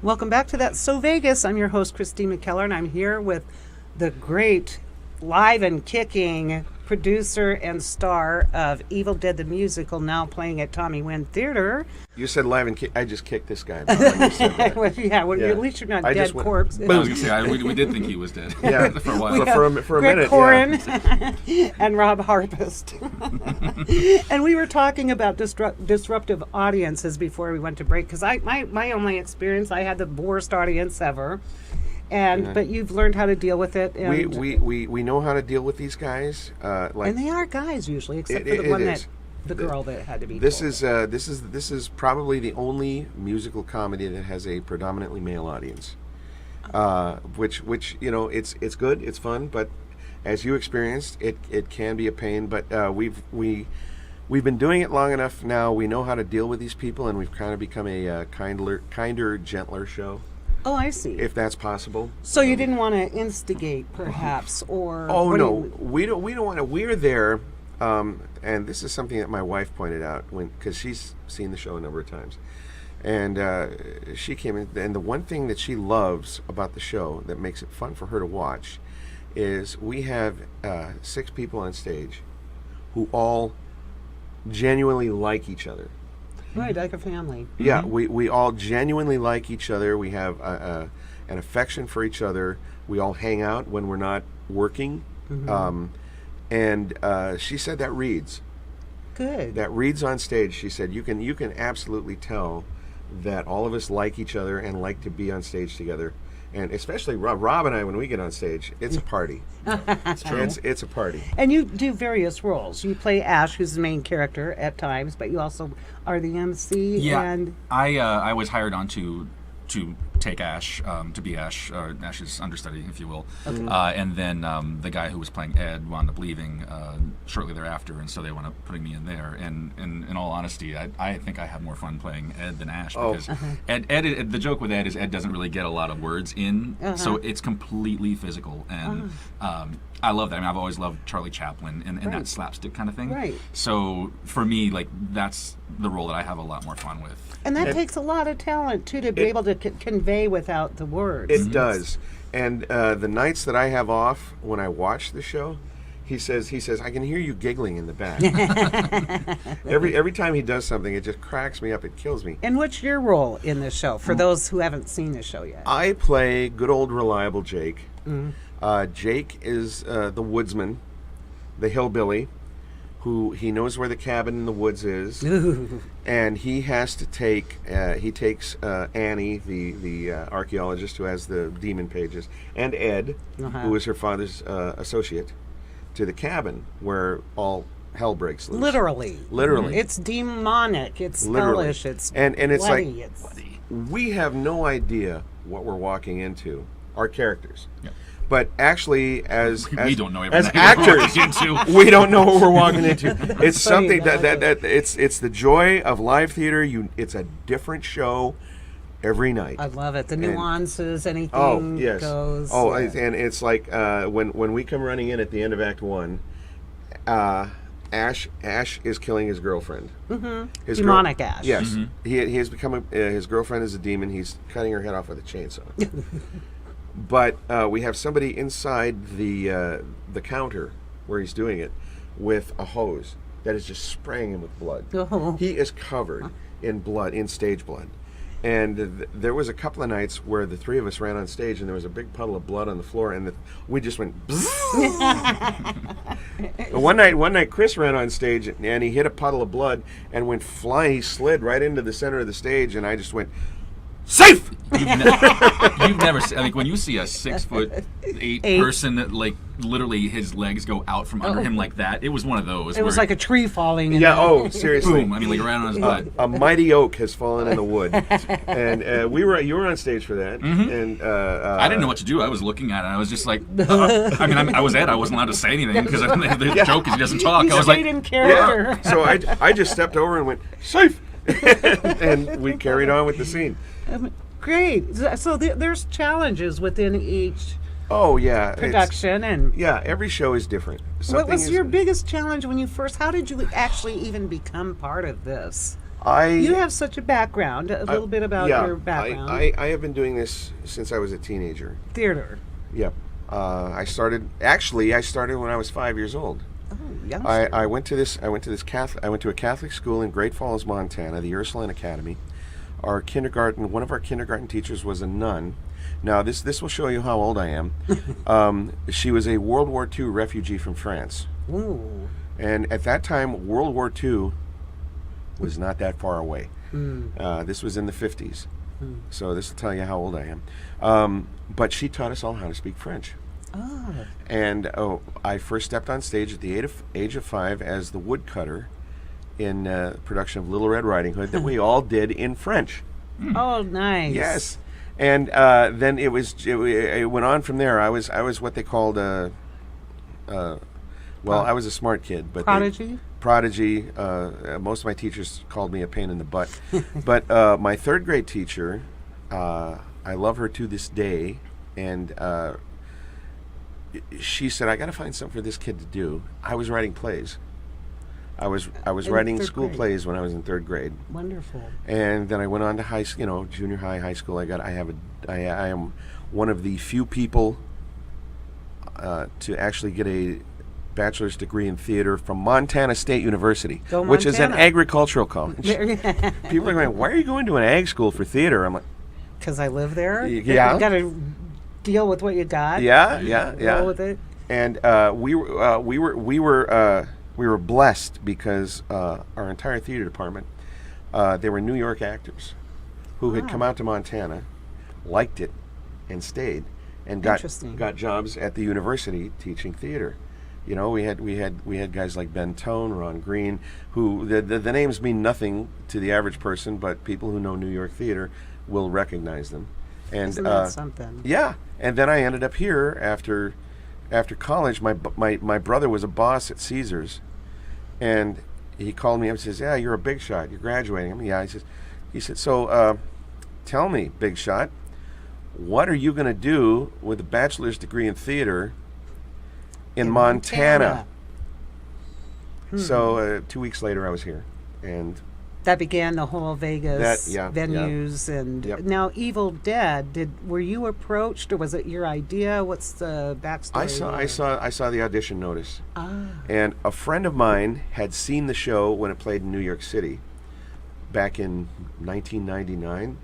Welcome back to That's So Vegas. I'm your host, Christine Mckellar, and I'm here with the great live and kicking producer and star of Evil Dead the Musical, now playing at Tommy Wynn Theater. You said live and kick. I just kicked this guy. When you said that. At least you're not dead corpse. I was going to say, we did think he was dead for a while. For a minute, Korin and Rob Harpest. And we were talking about disruptive audiences before we went to break, because my only experience, I had the worst audience ever. But you've learned how to deal with it. And we know how to deal with these guys. And they are guys usually, except for the one the girl that had to be. This is probably the only musical comedy that has a predominantly male audience. Which it's good, it's fun, but as you experienced, it can be a pain. But we've been doing it long enough now. We know how to deal with these people, and we've kind of become a kinder, gentler show. Oh, I see. If that's possible. So you didn't want to instigate, perhaps, or... Oh, no. We don't want to... We're there, and this is something that my wife pointed out, because she's seen the show a number of times. And she came in, and the one thing that she loves about the show that makes it fun for her to watch is we have 6 people on stage who all genuinely like each other. Right, like a family. Yeah, we all genuinely like each other. We have an affection for each other. We all hang out when we're not working. And she said that reads. Good. That reads on stage. She said you can absolutely tell that all of us like each other and like to be on stage together. And especially Rob and I, when we get on stage, it's a party. It's a party. And you do various roles. You play Ash, who's the main character at times, but you also are the MC. Yeah, and I was hired on to take Ash, to be Ash's understudy, if you will. Okay. And then the guy who was playing Ed wound up leaving shortly thereafter, and so they wound up putting me in there. And in all honesty, I think I have more fun playing Ed than Ash, because Ed, the joke with Ed is Ed doesn't really get a lot of words in, so it's completely physical. And I love that. I mean, I've always loved Charlie Chaplin and that slapstick kind of thing. Right. So for me, like, that's the role that I have a lot more fun with. And that takes a lot of talent, too, to be able to convey without the words. It does. And the nights that I have off when I watch the show, he says, I can hear you giggling in the back. every time he does something, it just cracks me up. It kills me. And what's your role in this show, for those who haven't seen the show yet? I play good old reliable Jake. Jake is the woodsman, the hillbilly, who he knows where the cabin in the woods is. And he has to take, he takes Annie, the archaeologist who has the demon pages, and Ed, who is her father's associate, to the cabin where all hell breaks loose. Literally. It's demonic. It's hellish. It's and it's bloody. like, we have no idea what we're walking into, our characters. Yeah. But actually, as don't know as everything actors, we don't know what we're walking into. It's funny, something that it's the joy of live theater. It's a different show every night. I love it. The nuances, anything goes. And it's like when we come running in at the end of Act 1, Ash is killing his girlfriend. His demonic Ash. Yes, he has become his girlfriend is a demon. He's cutting her head off with a chainsaw. But we have somebody inside the counter where he's doing it with a hose that is just spraying him with blood. He is covered in blood, in stage blood. And there was a couple of nights where the 3 of us ran on stage and there was a big puddle of blood on the floor, and we just went one night Chris ran on stage and he hit a puddle of blood and went flying. He slid right into the center of the stage, and I just went, safe! You've never seen, like, when you see a 6'8" person that, like, literally his legs go out from under him like that, it was one of those. It was like a tree falling. Seriously. Boom, I mean, like, right on his butt. A mighty oak has fallen in the wood. And you were on stage for that. And I didn't know what to do. I was looking at it, and I was just like, I was Ed. I wasn't allowed to say anything, because the joke is he doesn't talk. He's I was like, in character. So I just stepped over and went, safe! And we carried on with the scene. Great. So there's challenges within each Oh yeah, production and yeah. Every show is different. What was your biggest challenge when you first? How did you actually even become part of this? You have such a background. A little bit about your background. I have been doing this since I was a teenager. Theater. Yep. I started when I was 5 years old. Oh, youngster. I went to a Catholic school in Great Falls, Montana, the Ursuline Academy. One of our kindergarten teachers was a nun. Now, this will show you how old I am. She was a World War II refugee from France. Ooh. And at that time, World War II was not that far away. This was in the 50s. So this will tell you how old I am. But she taught us all how to speak French. Oh. And I first stepped on stage at the age of 5 as the woodcutter in production of Little Red Riding Hood that we all did in French. Oh, nice. Yes. And then it went on from there. I was what they called I was a smart kid, but Prodigy. Most of my teachers called me a pain in the butt. But my third grade teacher, I love her to this day, and she said, "I got to find something for this kid to do." I was writing plays. I was writing school plays when I was in third grade. Wonderful. And then I went on to junior high, high school. I am one of the few people to actually get a bachelor's degree in theater from Montana State University, which is an agricultural college. People are going, "Why are you going to an ag school for theater?" I'm like, "Because I live there." Yeah. You got to deal with what you got. Yeah. Roll with it. And we were blessed because our entire theater department, they were New York actors who had come out to Montana, liked it, and stayed, and got jobs at the university teaching theater. You know, we had guys like Ben Tone, Ron Green, who the names mean nothing to the average person, but people who know New York theater will recognize them. And isn't that something? Yeah, and then I ended up here after college. My brother was a boss at Caesars, and he called me up and says, "Yeah, you're a big shot. You're graduating." I mean, yeah. He said, "So, tell me, big shot, what are you going to do with a bachelor's degree in theater in Montana?" So 2 weeks later, I was here, and that began the whole Vegas venues. Yeah. And now, Evil Dead. Were you approached, or was it your idea? What's the backstory? I saw the audition notice, and a friend of mine had seen the show when it played in New York City back in 1999,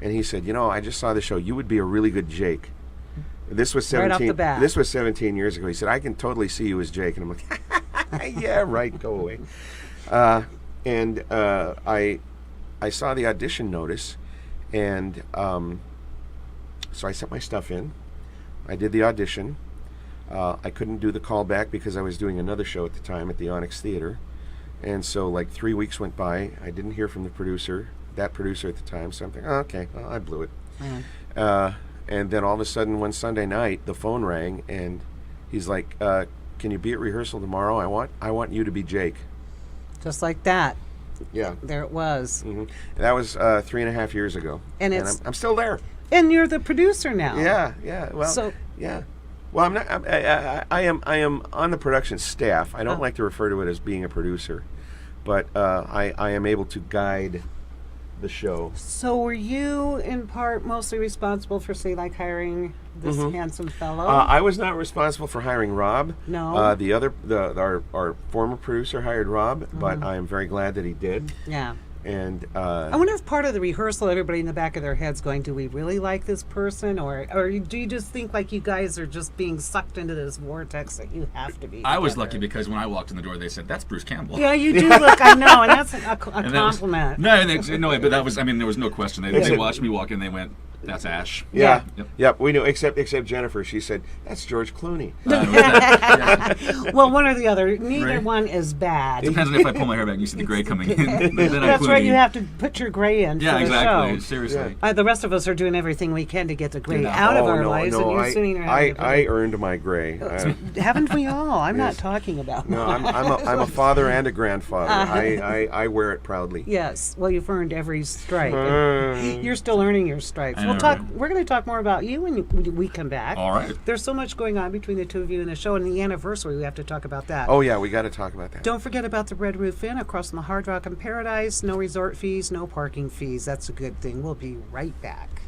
and he said, "I just saw the show. You would be a really good Jake." This was 17. Right off the bat. This was 17 years ago. He said, "I can totally see you as Jake," and I'm like, "Yeah, right. Go away." And I saw the audition notice, and so I sent my stuff in. I did the audition. I couldn't do the callback because I was doing another show at the time at the Onyx Theater, and so like 3 weeks went by. I didn't hear from that producer at the time. So I'm thinking, okay, well, I blew it. And then all of a sudden, one Sunday night, the phone rang, and he's like, "Can you be at rehearsal tomorrow? I want you to be Jake." Just like that. Yeah. There it was. Mm-hmm. That was 3.5 years ago. And I'm still there. And you're the producer now. Yeah. Well, yeah. Well, I'm not. I am on the production staff. I don't like to refer to it as being a producer, but I am able to guide the show. So were you in part mostly responsible for, say, like hiring this handsome fellow? I was not responsible for hiring Rob. No. Our former producer hired Rob, but I am very glad that he did. Yeah. And I wonder if part of the rehearsal, everybody in the back of their heads going, "Do we really like this person?" Or do you just think like you guys are just being sucked into this vortex that you have to be? I was lucky because when I walked in the door, they said, "That's Bruce Campbell." Yeah, you do look. I know, and that's a compliment. But that was. I mean, there was no question. They watched me walk in. They went, "That's Ash." Yeah. Yep. We knew. Except Jennifer. She said, "That's George Clooney." Well, one or the other. Neither one is bad. It depends on if I pull my hair back and you see the gray coming in. That's right. You have to put your gray in. Yeah, for exactly. The show. Seriously. The rest of us are doing everything we can to get the gray out of our lives, and you're sitting there. I earned my gray. Haven't we all? I'm not talking about. No, I'm a father and a grandfather. I wear it proudly. Yes. Well, you've earned every stripe. You're still earning your stripes. Well, talk. We're going to talk more about you when we come back. All right. There's so much going on between the two of you in the show, and the anniversary. We have to talk about that. Oh yeah, we got to talk about that. Don't forget about the Red Roof Inn across from the Hard Rock in Paradise. No resort fees, no parking fees. That's a good thing. We'll be right back.